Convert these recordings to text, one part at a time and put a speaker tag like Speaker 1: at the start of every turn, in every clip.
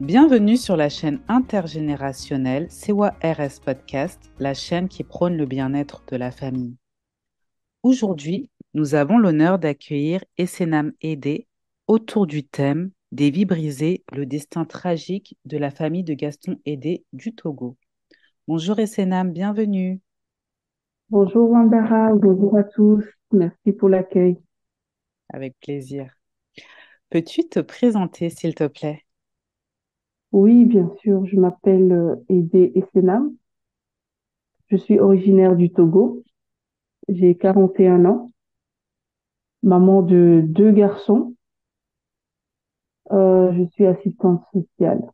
Speaker 1: Bienvenue sur la chaîne intergénérationnelle Sewa RS Podcast, la chaîne qui prône le bien-être de la famille. Aujourd'hui, nous avons l'honneur d'accueillir Essenam Ede autour du thème des vies brisées, le destin tragique de la famille de Gaston Ede du Togo. Bonjour Essenam, bienvenue.
Speaker 2: Bonjour Wandara, bonjour à tous. Merci pour l'accueil.
Speaker 1: Avec plaisir. Peux-tu te présenter, s'il te plaît?
Speaker 2: Oui, bien sûr, je m'appelle Aidé Essenam. Je suis originaire du Togo. J'ai 41 ans, maman de deux garçons. Je suis assistante sociale.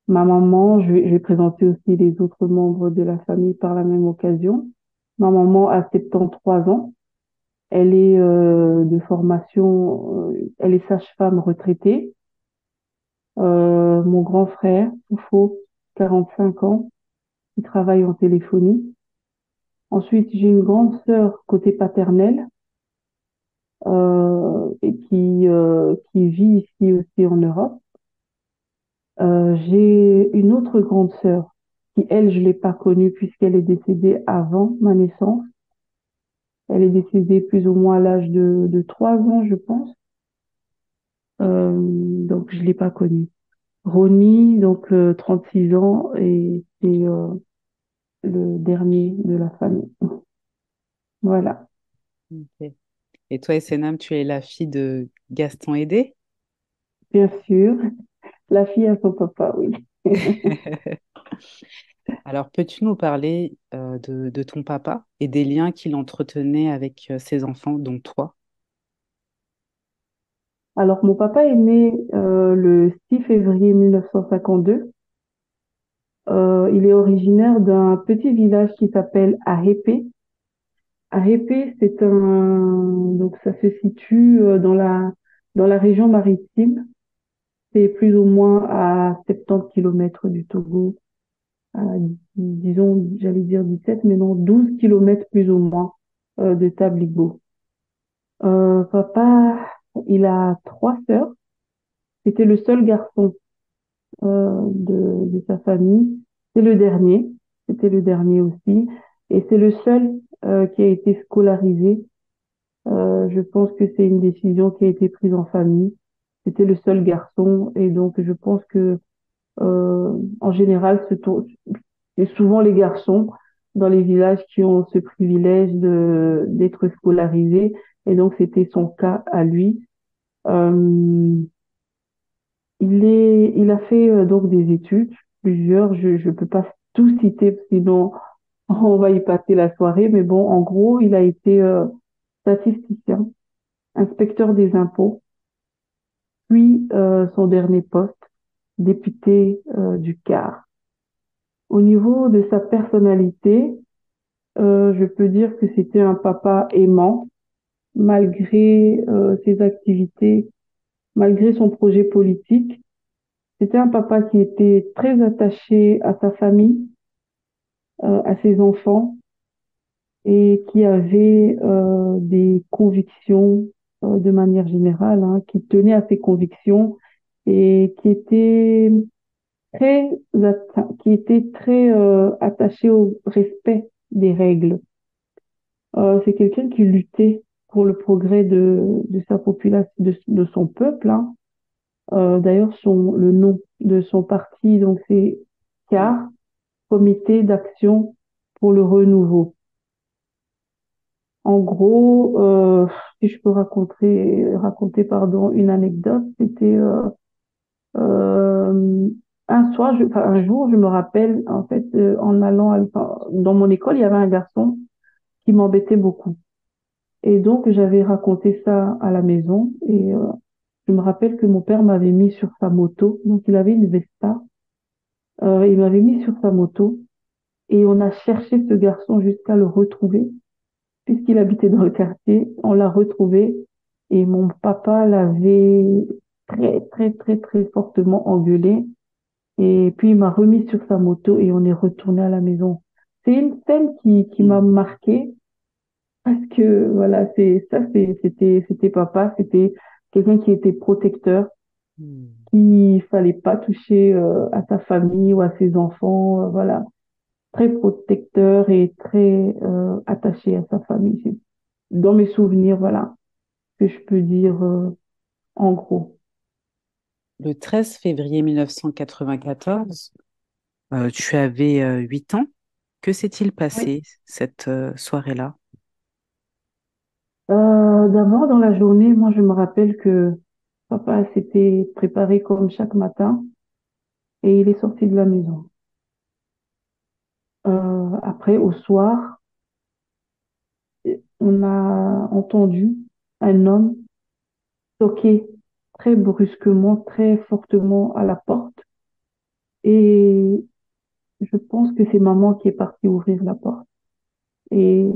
Speaker 2: Ma maman, je vais présenter aussi les autres membres de la famille par la même occasion. Ma maman a 73 ans. Elle est de formation, elle est sage-femme retraitée. Mon grand frère, Toufo, 45 ans, qui travaille en téléphonie. Ensuite, j'ai une grande sœur côté paternel qui vit ici aussi en Europe. J'ai une autre grande sœur qui, elle, je l'ai pas connue puisqu'elle est décédée avant ma naissance. Elle est décédée plus ou moins à l'âge de 3 ans, je pense. Donc, je l'ai pas connue. Ronnie, donc 6 ans, et c'est le dernier de la famille. Voilà,
Speaker 1: Ok. Et toi, Essenam, tu es la fille de Gaston Ede?
Speaker 2: bien sûr. La fille à son papa, oui.
Speaker 1: Alors, peux-tu nous parler de ton papa et des liens qu'il entretenait avec ses enfants, dont toi?
Speaker 2: Alors, mon papa est né le 6 février 1952. Il est originaire d'un petit village qui s'appelle Ahépé. Ahépé, donc ça se situe dans la région maritime. C'est plus ou moins à 70 kilomètres du Togo, à, disons, j'allais dire 17, mais non, 12 kilomètres plus ou moins de Tabligbo. Papa, il a trois sœurs. C'était le seul garçon de sa famille. C'est le dernier. C'était le dernier aussi. Et c'est le seul qui a été scolarisé. Je pense que c'est une décision qui a été prise en famille. C'était le seul garçon. Et donc, je pense que en général, c'est souvent les garçons dans les villages qui ont ce privilège d'être scolarisés. Et donc, c'était son cas à lui. Euh, il a fait donc des études, plusieurs, je ne peux pas tout citer, sinon on va y passer la soirée, mais bon, en gros, il a été statisticien, inspecteur des impôts, puis son dernier poste, député du CAR. Au niveau de sa personnalité, je peux dire que c'était un papa aimant, malgré ses activités, malgré son projet politique. C'était un papa qui était très attaché à sa famille, à ses enfants et qui avait des convictions de manière générale, hein, qui tenait à ses convictions et qui était très attaché au respect des règles. C'est quelqu'un qui luttait pour le progrès de sa population, de son peuple, hein. D'ailleurs, le nom de son parti, donc c'est
Speaker 1: Mm.
Speaker 2: CAR, Comité d'action pour le renouveau. En gros, si je peux raconter pardon, une anecdote, c'était euh, enfin, un jour, je me rappelle, en fait, enfin, dans mon école, il y avait un garçon qui m'embêtait beaucoup. Et donc, j'avais raconté ça à la maison et je me rappelle que mon père m'avait mis sur sa moto. Donc, il avait une Vespa. Il m'avait mis sur sa moto et on a cherché ce garçon jusqu'à le retrouver. Puisqu'il habitait dans le quartier, on l'a retrouvé et mon papa l'avait très, très, très, très fortement engueulé. Et puis, il m'a remis sur sa moto et on est retourné à la maison. C'est une scène qui m'a
Speaker 1: Mm.
Speaker 2: marquée parce que, voilà, c'était papa, c'était quelqu'un qui était protecteur, qu'il fallait pas toucher à sa famille ou à ses enfants, voilà, très protecteur et très attaché à sa famille. C'est dans mes souvenirs, voilà, que je peux dire en gros.
Speaker 1: Le 13 février 1994, tu avais 8 ans. Que s'est-il
Speaker 2: Oui.
Speaker 1: passé cette soirée-là?
Speaker 2: D'abord, dans la journée, moi, je me rappelle que papa s'était préparé comme chaque matin et il est sorti de la maison. Après, au soir, on a entendu un homme toquer très brusquement, très fortement à la porte et je pense que c'est maman qui est partie ouvrir la porte. Et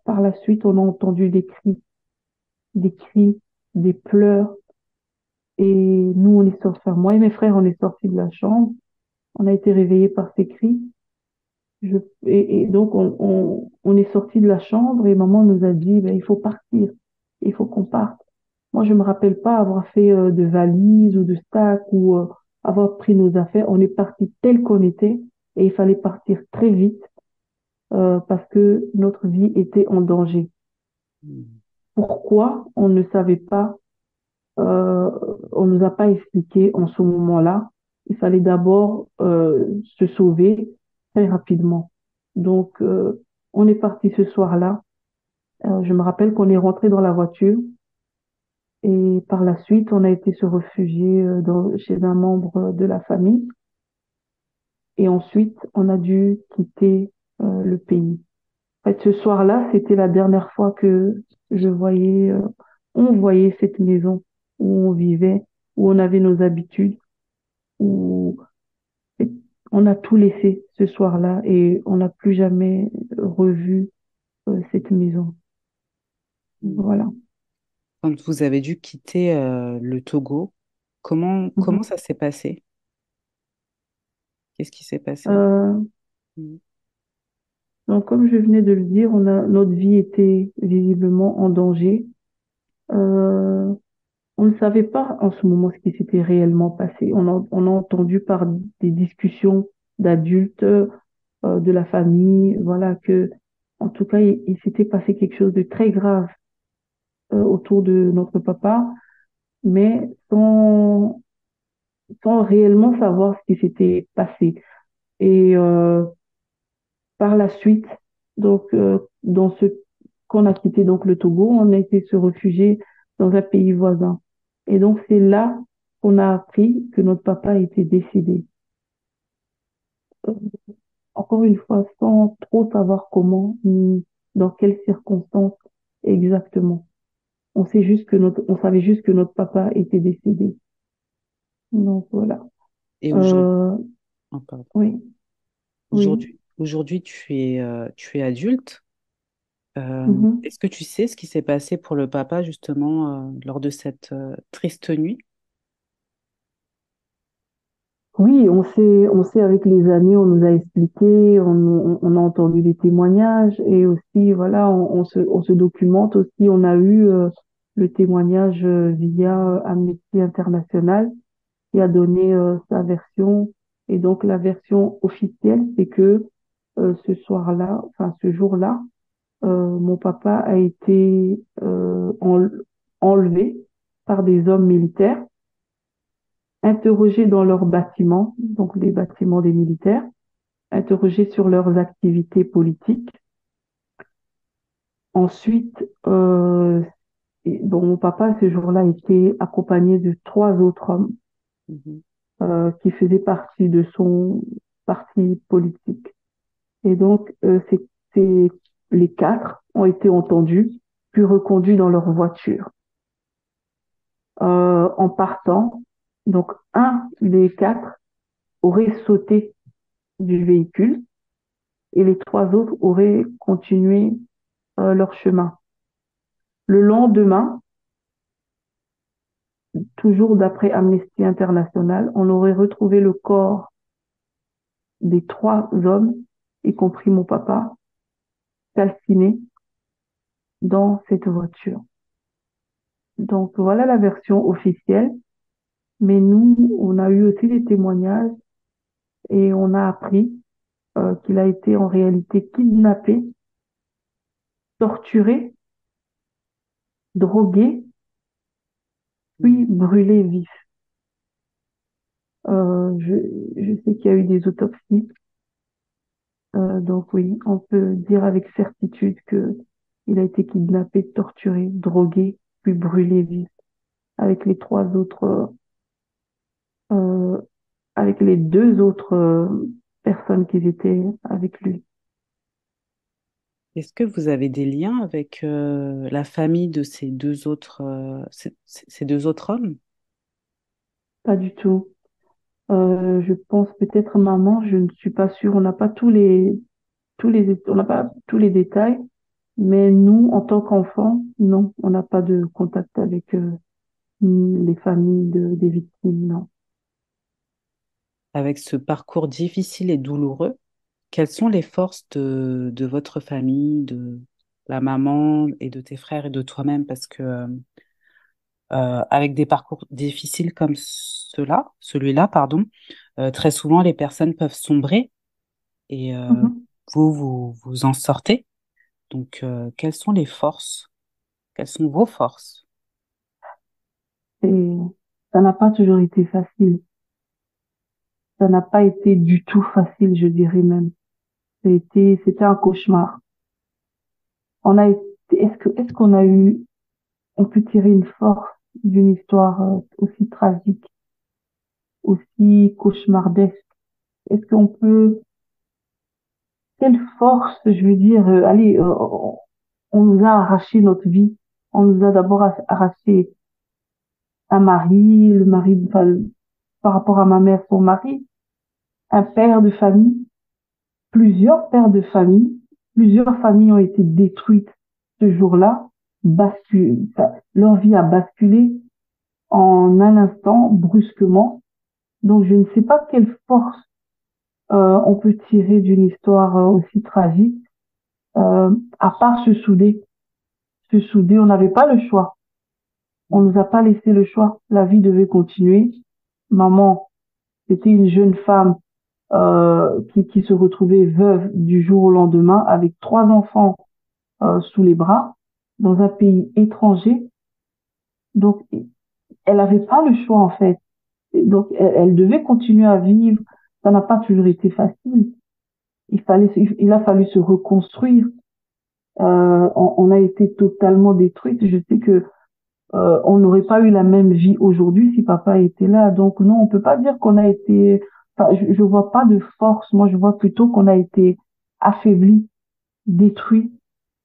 Speaker 2: par la suite, on a entendu des cris, des pleurs. Et nous, on est sortis, enfin, moi et mes frères, on est sortis de la chambre. On a été réveillés par ces cris. Et donc, on est sortis de la chambre et maman nous a dit, ben, il faut partir. Il faut qu'on parte. Moi, je me rappelle pas avoir fait de valise ou de sac ou avoir pris nos affaires. On est parti tel qu'on était et il fallait partir très vite parce que notre vie était en danger.
Speaker 1: Hmm.
Speaker 2: Pourquoi? On ne savait pas. Euh, on nous a pas expliqué en ce moment-là. Il fallait d'abord se sauver très rapidement. Donc, on est parti ce soir-là. Je me rappelle qu'on est rentré dans la voiture et par la suite, on a été se réfugier chez un membre de la famille. Et ensuite, on a dû quitter le pays. En fait, ce soir-là, c'était la dernière fois que je voyais, on voyait cette maison où on vivait, où on avait nos habitudes, où on a tout laissé ce soir-là et on n'a plus jamais revu cette maison. Voilà.
Speaker 1: Quand vous avez dû quitter le Togo, comment
Speaker 2: Mhm.
Speaker 1: ça s'est passé? Qu'est-ce qui s'est passé?
Speaker 2: Euh,
Speaker 1: Hmm.
Speaker 2: donc, comme je venais de le dire, notre vie était visiblement en danger. Euh, on ne savait pas en ce moment ce qui s'était réellement passé. On a entendu par des discussions d'adultes, de la famille, voilà, que, en tout cas, il s'était passé quelque chose de très grave autour de notre papa, mais sans réellement savoir ce qui s'était passé. Et par la suite, donc, dans ce qu'on a quitté donc le Togo, on a été se réfugier dans un pays voisin. Et donc, c'est là qu'on a appris que notre papa était décédé. Euh, Encore une fois, sans trop savoir comment, ni dans quelles circonstances exactement. On savait juste que notre papa était décédé. Donc voilà.
Speaker 1: Et aujourd'hui,
Speaker 2: Euh,
Speaker 1: oh, pardon.
Speaker 2: oui, oui.
Speaker 1: Aujourd'hui, tu es adulte.
Speaker 2: Mhm.
Speaker 1: Est-ce que tu sais ce qui s'est passé pour le papa justement lors de cette triste nuit?
Speaker 2: Oui, on sait avec les années, on nous a expliqué, on a entendu des témoignages et aussi, voilà, on se documente aussi. On a eu le témoignage via Amnesty International qui a donné sa version. Et donc, la version officielle, c'est que ce soir-là, enfin, ce jour-là, mon papa a été enlevé par des hommes militaires interrogés dans leurs bâtiments, donc les bâtiments des militaires, interrogés sur leurs activités politiques. Ensuite, bon, mon papa, ce jour-là, était accompagné de trois autres hommes
Speaker 1: Mhm.
Speaker 2: qui faisaient partie de son parti politique. Et donc, les quatre ont été entendus, puis reconduits dans leur voiture. En partant, donc un des quatre aurait sauté du véhicule et les trois autres auraient continué leur chemin. Le lendemain, toujours d'après Amnesty International, on aurait retrouvé le corps des trois hommes, y compris mon papa, calciné dans cette voiture. Donc voilà la version officielle. Mais nous, on a eu aussi des témoignages et on a appris qu'il a été en réalité kidnappé, torturé, drogué,
Speaker 1: Mm.
Speaker 2: puis brûlé vif. Je, je sais qu'il y a eu des autopsies, donc oui, on peut dire avec certitude que il a été kidnappé, torturé, drogué, puis brûlé vif, avec les trois autres, euh, avec les deux autres personnes qui étaient avec lui.
Speaker 1: Est-ce que vous avez des liens avec la famille de ces deux autres hommes?
Speaker 2: Pas du tout. Je pense peut-être maman, je ne suis pas sûre. On n'a pas on n'a pas tous les détails, mais nous, en tant qu'enfants, non, on n'a pas de contact avec les familles des victimes, non.
Speaker 1: Avec ce parcours difficile et douloureux, quelles sont les forces de votre famille, de la maman et de tes frères et de toi-même? Parce que avec des parcours difficiles comme celui-là, pardon, très souvent les personnes peuvent sombrer et
Speaker 2: Mhm.
Speaker 1: vous en sortez. Donc, quelles sont les forces? Quelles sont vos forces?
Speaker 2: Et ça n'a pas toujours été facile. Ça n'a pas été du tout facile, je dirais même. C'était un cauchemar. On a été, est-ce qu'on a eu, on peut tirer une force d'une histoire aussi tragique, aussi cauchemardesque? Est-ce qu'on peut, quelle force, je veux dire, allez, on nous a arraché notre vie. On nous a d'abord arraché un mari, le mari, enfin, par rapport à ma mère, son mari, un père de famille, plusieurs pères de famille, plusieurs familles ont été détruites ce jour-là. Leur vie a basculé en un instant, brusquement. Donc, je ne sais pas quelle force on peut tirer d'une histoire aussi tragique, à part se souder. Se souder, on n'avait pas le choix. On nous a pas laissé le choix. La vie devait continuer. Maman, c'était une jeune femme qui se retrouvait veuve du jour au lendemain avec trois enfants sous les bras dans un pays étranger. Donc, elle n'avait pas le choix en fait. Et donc, elle devait continuer à vivre. Ça n'a pas toujours été facile. Il a fallu se reconstruire. On a été totalement détruite. Je sais que on n'aurait pas eu la même vie aujourd'hui si papa était là. Donc non, on peut pas dire qu'on a été. Enfin, je vois pas de force. Moi, je vois plutôt qu'on a été affaibli, détruit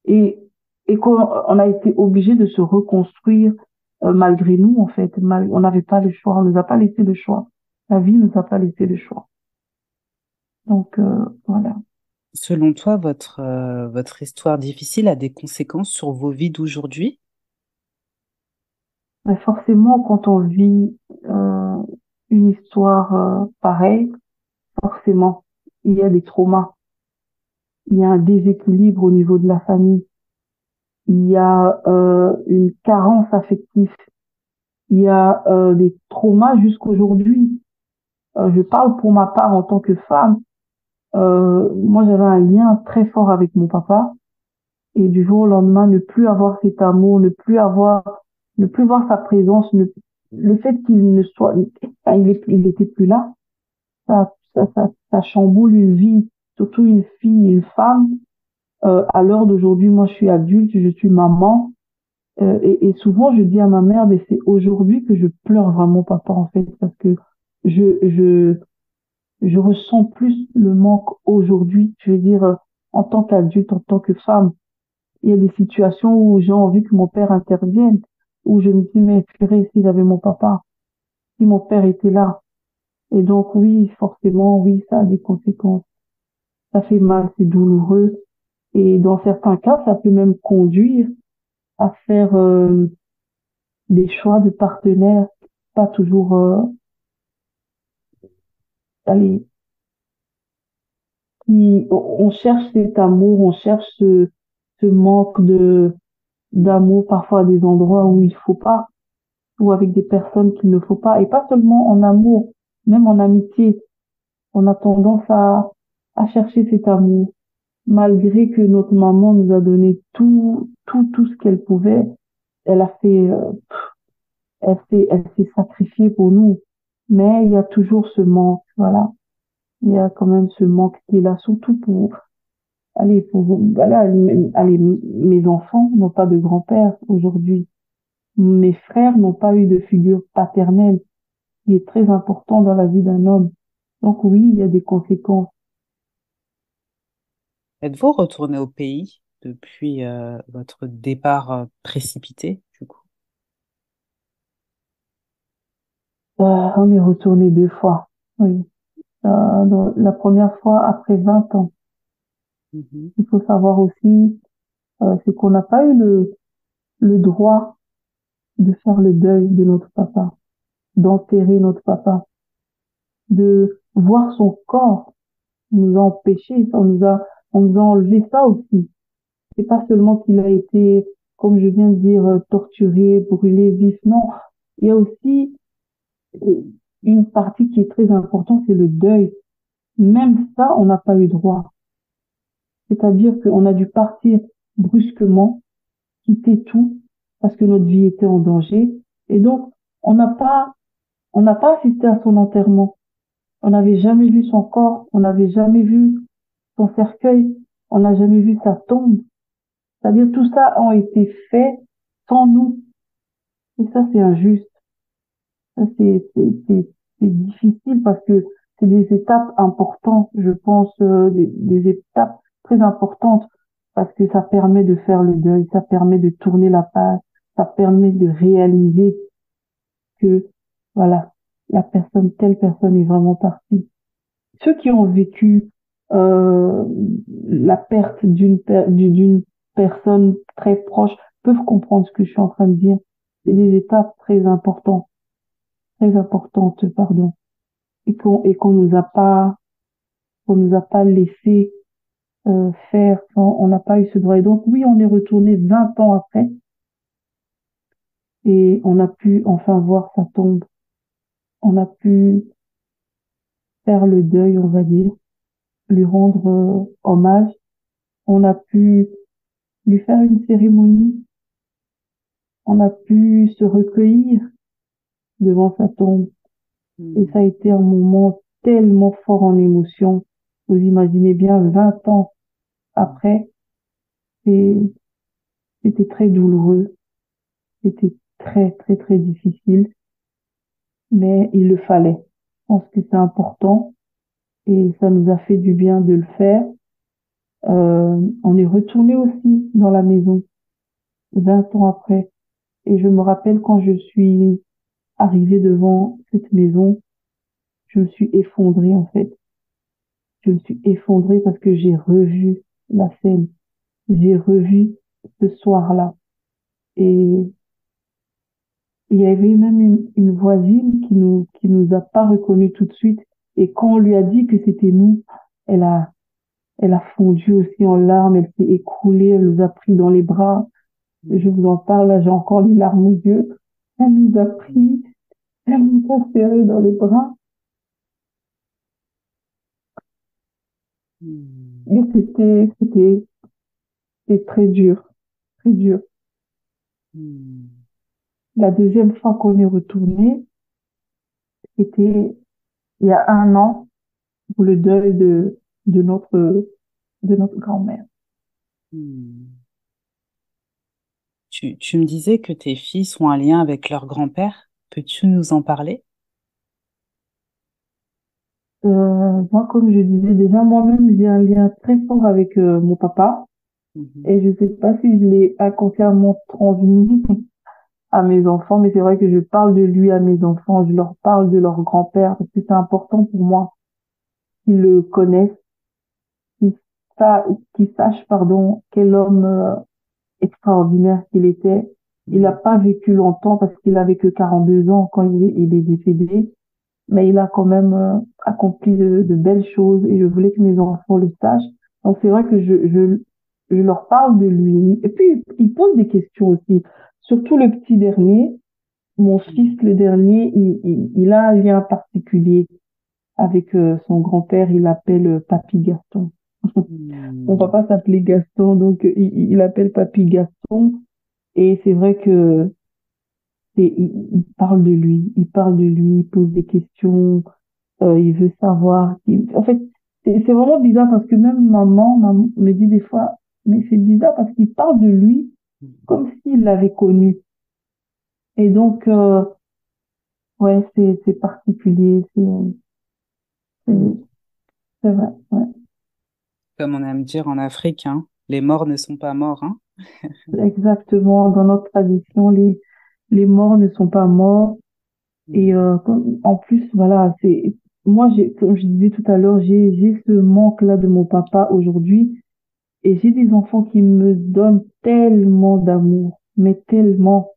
Speaker 2: et on a été obligé de se reconstruire malgré nous en fait. On n'avait pas le choix. On nous a pas laissé le choix. La vie nous a pas laissé le choix. Donc voilà.
Speaker 1: Selon toi, votre histoire difficile a des conséquences sur vos vies d'aujourd'hui?
Speaker 2: Mais forcément, quand on vit une histoire pareille, forcément, il y a des traumas. Il y a un déséquilibre au niveau de la famille, il y a une carence affective, il y a des traumas jusqu'aujourd'hui. Je parle pour ma part en tant que femme. Moi, j'avais un lien très fort avec mon papa et du jour au lendemain, ne plus avoir cet amour, ne plus voir sa présence, le fait qu'il ne soit, enfin, il était plus là, ça chamboule une vie, surtout une fille, une femme. À l'heure d'aujourd'hui, moi, je suis adulte, je suis maman. Et souvent, je dis à ma mère, mais c'est aujourd'hui que je pleure vraiment papa, en fait, parce que je, je, je ressens plus le manque aujourd'hui. Je veux dire, en tant qu'adulte, en tant que femme, il y a des situations où j'ai envie que mon père intervienne, où je me dis, mais purée, s'il avait mon papa, si mon père était là. Et donc, oui, forcément, oui, ça a des conséquences. Ça fait mal, c'est douloureux. Et dans certains cas, ça peut même conduire à faire des choix de partenaires pas toujours allez, on cherche cet amour, on cherche ce manque de d'amour parfois à des endroits où il faut pas. ou avec des personnes qu'il ne faut pas, et pas seulement en amour, même en amitié. On a tendance à chercher cet amour, malgré que notre maman nous a donné tout ce qu'elle pouvait. Elle a fait, elle s'est sacrifiée pour nous. Mais il y a toujours ce manque, voilà. Il y a quand même ce manque qui est là, surtout voilà, allez, mes enfants n'ont pas de grand-père aujourd'hui. Mes frères n'ont pas eu de figure paternelle, qui est très important dans la vie d'un homme. Donc oui, il y a des conséquences.
Speaker 1: Êtes-vous retourné au pays depuis votre départ précipité, du coup?
Speaker 2: On est retourné 2 fois. Oui. La première fois après 20 ans.
Speaker 1: Mhm.
Speaker 2: Il faut savoir aussi, c'est qu'on n'a pas eu le droit de faire le deuil de notre papa, d'enterrer notre papa, de voir son corps. On nous a empêché, on nous a enlevé ça aussi. C'est pas seulement qu'il a été, comme je viens de dire, torturé, brûlé vif. Non, il y a aussi euh, une partie qui est très importante, c'est le deuil. Même ça, on n'a pas eu droit. C'est-à-dire qu'on a dû partir brusquement, quitter tout, parce que notre vie était en danger. Et donc, on n'a pas, on n'a pas assisté à son enterrement. On n'avait jamais vu son corps, on n'avait jamais vu son cercueil, on n'a jamais vu sa tombe. C'est-à-dire, tout ça a été fait sans nous. Et ça, c'est injuste. Ça, c'est difficile parce que c'est des étapes importantes, je pense, des étapes très importantes parce que ça permet de faire le deuil, ça permet de tourner la page, ça permet de réaliser que, voilà, telle personne est vraiment partie. Ceux qui ont vécu euh, la perte d'une personne très proche peuvent comprendre ce que je suis en train de dire. C'est des étapes très importantes, pardon, et qu'on nous a pas laissé faire. On n'a pas eu ce droit. Et donc oui, on est retourné 20 ans après et on a pu enfin voir sa tombe. On a pu faire le deuil, on va dire, lui rendre hommage. On a pu lui faire une cérémonie. On a pu se recueillir devant sa tombe. Et ça
Speaker 1: Hmm.
Speaker 2: a été un moment tellement fort en émotion. Vous imaginez bien, 20 ans après, et c'était très douloureux. C'était très difficile, mais il le fallait. Je pense que c'est important et ça nous a fait du bien de le faire. On est retourné aussi dans la maison 20 ans après. Et je me rappelle quand je suis arrivée devant cette maison, je me suis effondrée en fait. Je me suis effondrée parce que j'ai revu la scène. J'ai revu ce soir-là. Et il y avait même une voisine qui nous a pas reconnus tout de suite. Et quand on lui a dit que c'était nous, elle a, elle a fondu aussi en larmes, elle s'est écroulée, elle nous a pris dans les bras. Je vous en parle, là, j'ai encore les larmes aux yeux. Elle nous a pris, elle nous a serrés dans les bras.
Speaker 1: Hmm.
Speaker 2: Et c'était très dur, très dur.
Speaker 1: Hmm.
Speaker 2: La deuxième fois qu'on est retourné, c'était il y a 1 an pour le deuil de notre grand-mère.
Speaker 1: Hmm. Tu me disais que tes filles sont un lien avec leur grand-père. Peux-tu nous en parler?
Speaker 2: Moi, comme je disais déjà, moi-même, j'ai un lien très fort avec mon papa.
Speaker 1: Mhm.
Speaker 2: Et je sais pas si je l'ai inconsciemment transmis à mes enfants, mais c'est vrai que je parle de lui à mes enfants. Je leur parle de leur grand-père parce que c'est important pour moi qu'ils le connaissent, qu'ils qu'ils sachent, pardon, quel homme extraordinaire qu'il était. Il n'a
Speaker 1: Hmm.
Speaker 2: pas vécu longtemps parce qu'il avait que 42 ans quand il est décédé, mais il a quand même accompli de belles choses et je voulais que mes enfants le sachent. Donc c'est vrai que je leur parle de lui. Et puis, ils posent des questions aussi. Surtout le petit dernier, mon fils, le dernier, il a un lien particulier avec son grand-père. Il l'appelle Papy Gaston. Mon
Speaker 1: Hmm.
Speaker 2: papa s'appelait Gaston, donc il appelle Papy Gaston. Et c'est vrai que il parle de lui, il parle de lui, il pose des questions, il veut savoir. En fait, c'est vraiment bizarre parce que même maman me dit des fois, mais c'est bizarre parce qu'il parle de lui comme s'il l'avait connu. Et donc, ouais, c'est particulier,
Speaker 1: Hmm.
Speaker 2: c'est c'est vrai, ouais.
Speaker 1: Comme on aime dire en Afrique, hein, les morts ne sont pas morts, hein.
Speaker 2: Exactement, dans notre tradition, les morts ne sont pas morts. Et
Speaker 1: Hmm.
Speaker 2: en plus, voilà, moi, comme je disais tout à l'heure, j'ai ce manque-là de mon papa aujourd'hui. Et j'ai des enfants qui me donnent tellement d'amour, mais tellement.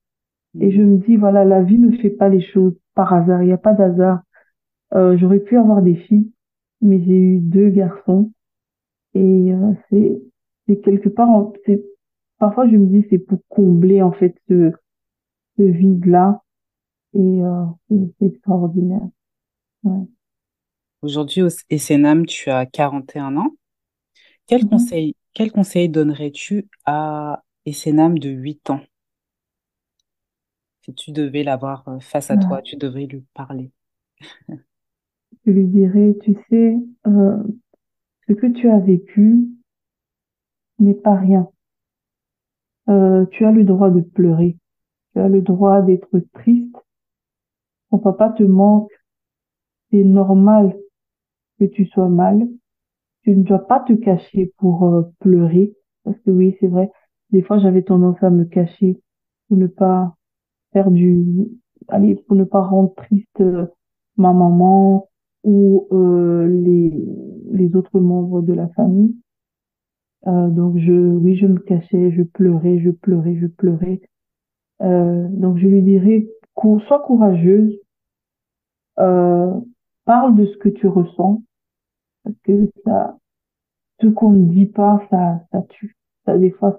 Speaker 2: Et je
Speaker 1: Hmm.
Speaker 2: me dis, voilà, la vie ne fait pas les choses par hasard, il n'y a pas d'hasard. J'aurais pu avoir des filles, mais j'ai eu deux garçons. Et c'est quelque part, parfois je me dis, c'est pour combler en fait ce vide-là. Et c'est extraordinaire. Ouais.
Speaker 1: Aujourd'hui, au Essenam, tu as 41 ans.
Speaker 2: Mhm.
Speaker 1: Quel conseil donnerais-tu à Essenam de 8 ans? Si tu devais l'avoir face à toi,
Speaker 2: Ouais.
Speaker 1: tu devrais lui parler.
Speaker 2: Je lui dirais, tu sais, ce que tu as vécu n'est pas rien. Tu as le droit de pleurer, tu as le droit d'être triste. Ton papa te manque, c'est normal que tu sois mal. Tu ne dois pas te cacher pour pleurer, parce que oui, c'est vrai, des fois j'avais tendance à me cacher pour ne pas faire allez, pour ne pas rendre triste ma maman ou les autres membres de la famille. Donc oui, je me cachais, je pleurais, je pleurais, je pleurais. Donc je lui dirais, sois courageuse, euh, parle de ce que tu ressens, parce que ce qu'on ne dit pas, ça tue. Des fois,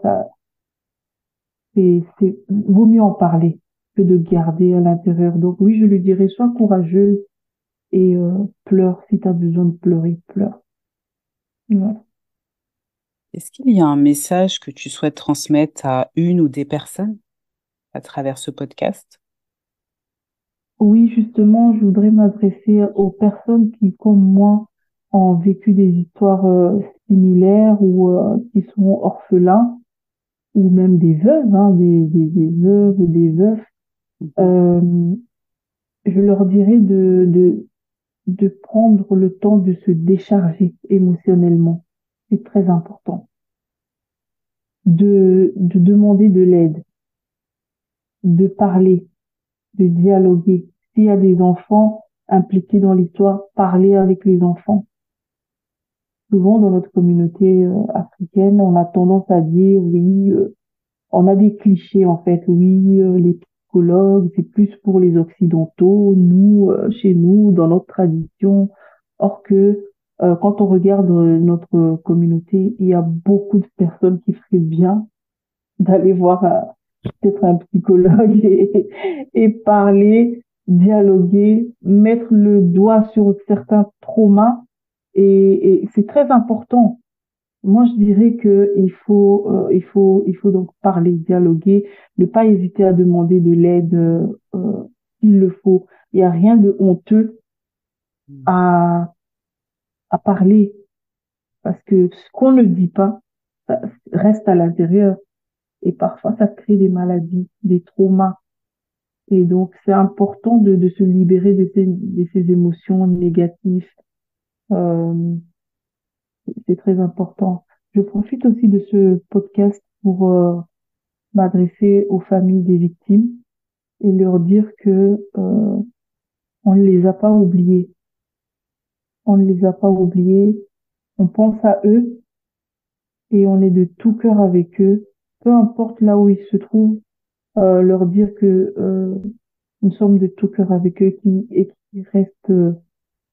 Speaker 2: vaut mieux en parler que de garder à l'intérieur. Donc oui, je lui dirais, sois courageuse et pleure si tu as besoin de pleurer, pleure. Voilà.
Speaker 1: Est-ce qu'il y a un message que tu souhaites transmettre à une ou des personnes à travers ce podcast?
Speaker 2: Oui, justement, je voudrais m'adresser aux personnes qui, comme moi, ont vécu des histoires similaires ou qui sont orphelins ou même des veuves, hein, des veuves ou des veufs.
Speaker 1: Mhm.
Speaker 2: Euh, je leur dirais de prendre le temps de se décharger émotionnellement. C'est très important. De demander de l'aide, de parler, de dialoguer. S'il y a des enfants impliqués dans l'histoire, parler avec les enfants. Souvent, dans notre communauté africaine, on a tendance à dire, oui, on a des clichés en fait. Oui, les psychologues, c'est plus pour les Occidentaux, nous, chez nous, dans notre tradition. Or que quand on regarde notre communauté, il y a beaucoup de personnes qui feraient bien d'aller voir peut-être un psychologue et parler, dialoguer, mettre le doigt sur certains traumas. Et c'est très important. Moi, je dirais que il faut donc parler, dialoguer, ne pas hésiter à demander de l'aide s'il le faut. Il n'y a rien de honteux à, à parler parce que ce qu'on ne dit pas ça reste à l'intérieur et parfois ça crée des maladies, des traumas. Et donc, c'est important de se libérer de ces émotions négatives. Euh, c'est très important. Je profite aussi de ce podcast pour m'adresser aux familles des victimes et leur dire que on ne les a pas oubliés. On ne les a pas oubliés. On pense à eux et on est de tout cœur avec eux. Peu importe là où ils se trouvent, leur dire que nous sommes de tout cœur avec eux et qui restent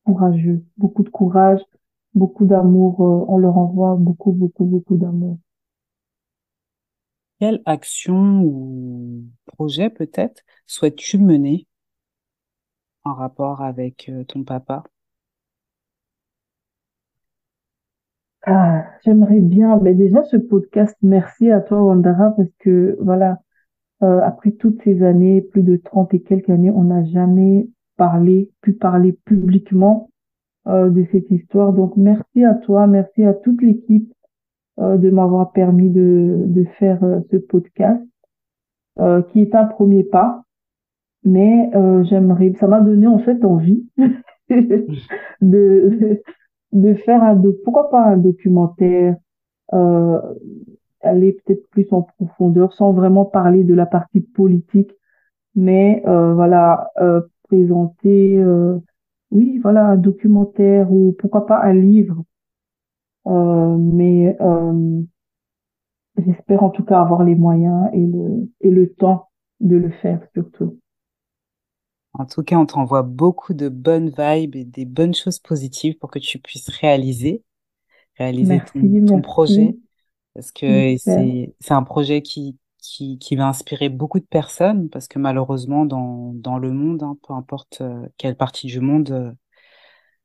Speaker 2: courageux. Beaucoup de courage, beaucoup d'amour. On leur envoie beaucoup, beaucoup, beaucoup d'amour.
Speaker 1: Quelle action ou projet peut-être souhaites-tu mener en rapport avec ton papa?
Speaker 2: J'aimerais bien, mais déjà ce podcast, merci à toi Wandara, parce que voilà, après toutes ces années, plus de 30 et quelques années, on n'a jamais pu parler publiquement de cette histoire. Donc merci à toi, merci à toute l'équipe de m'avoir permis de faire ce podcast, qui est un premier pas, mais ça m'a donné en fait envie de, de faire pourquoi pas un documentaire, euh, aller peut-être plus en profondeur sans vraiment parler de la partie politique, mais voilà, présenter, oui, voilà, un documentaire ou pourquoi pas un livre. Mais j'espère en tout cas avoir les moyens et le temps de le faire surtout.
Speaker 1: En tout cas, on t'envoie beaucoup de bonnes vibes et des bonnes choses positives pour que tu puisses réaliser
Speaker 2: Merci,
Speaker 1: ton projet,
Speaker 2: merci,
Speaker 1: parce que
Speaker 2: j'espère.
Speaker 1: c'est un projet qui va inspirer beaucoup de personnes, parce que malheureusement, dans le monde, hein, peu importe quelle partie du monde,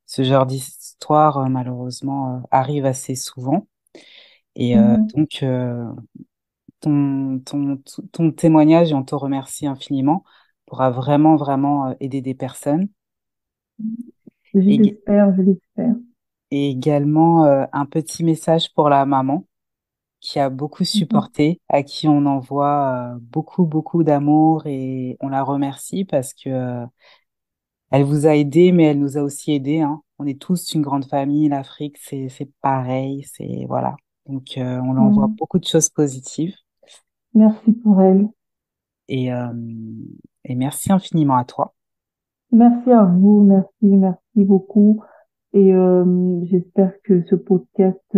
Speaker 1: ce genre d'histoire, malheureusement, arrive assez souvent. Et
Speaker 2: Mhm.
Speaker 1: donc, ton témoignage, et on te remercie infiniment, pourra vraiment, vraiment aider des personnes.
Speaker 2: Je
Speaker 1: Et,
Speaker 2: l'espère, je l'espère.
Speaker 1: et également un petit message pour la maman qui a beaucoup
Speaker 2: Mhm.
Speaker 1: supporté, à qui on envoie beaucoup, beaucoup d'amour et on la remercie parce que elle vous a aidé, mais elle nous a aussi aidés, hein. On est tous une grande famille, l'Afrique, c'est pareil, c'est voilà. Donc on lui envoie
Speaker 2: Mhm.
Speaker 1: beaucoup de choses positives
Speaker 2: Merci pour elle.
Speaker 1: et, euh, et merci infiniment à toi.
Speaker 2: Merci à vous, merci beaucoup. Et j'espère que ce podcast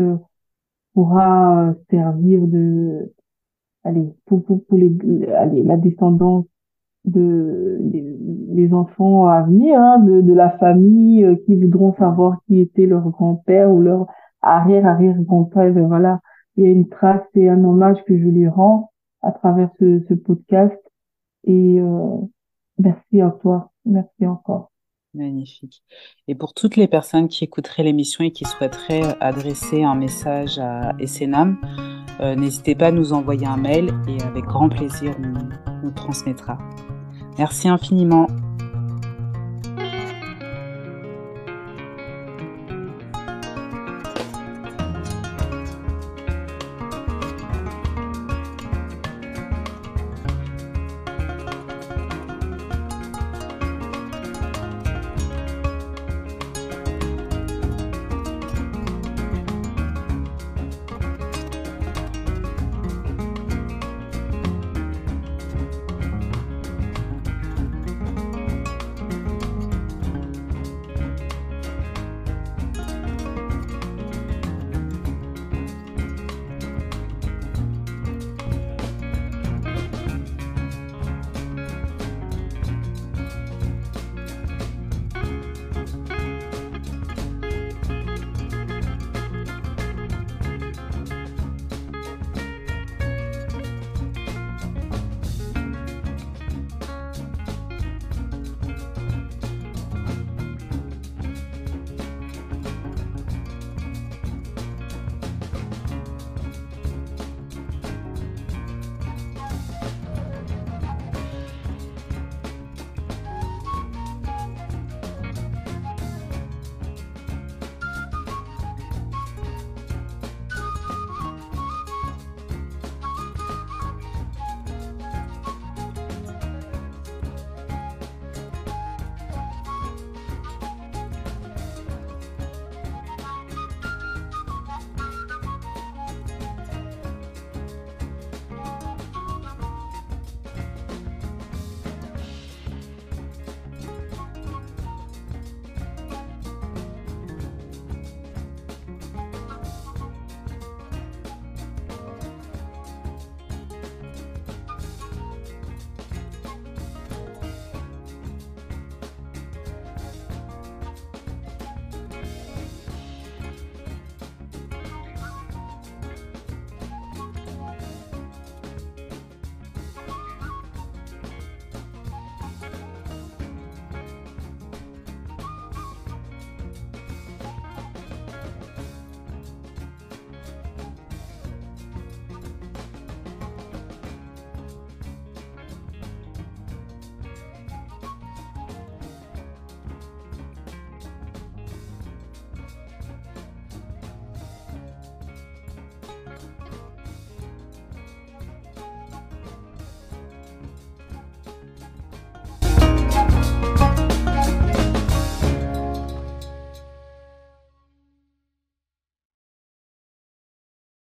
Speaker 2: pourra servir allez, pour allez, la descendance les enfants à venir, hein, de la famille qui voudront savoir qui était leur grand-père ou leur arrière-arrière-grand-père. Ben voilà, il y a une trace et un hommage que je lui rends à travers ce podcast. Et merci à toi. Merci encore.
Speaker 1: Magnifique. Et pour toutes les personnes qui écouteraient l'émission et qui souhaiteraient adresser un message à Essenam, n'hésitez pas à nous envoyer un mail et avec grand plaisir, on nous transmettra. Merci infiniment.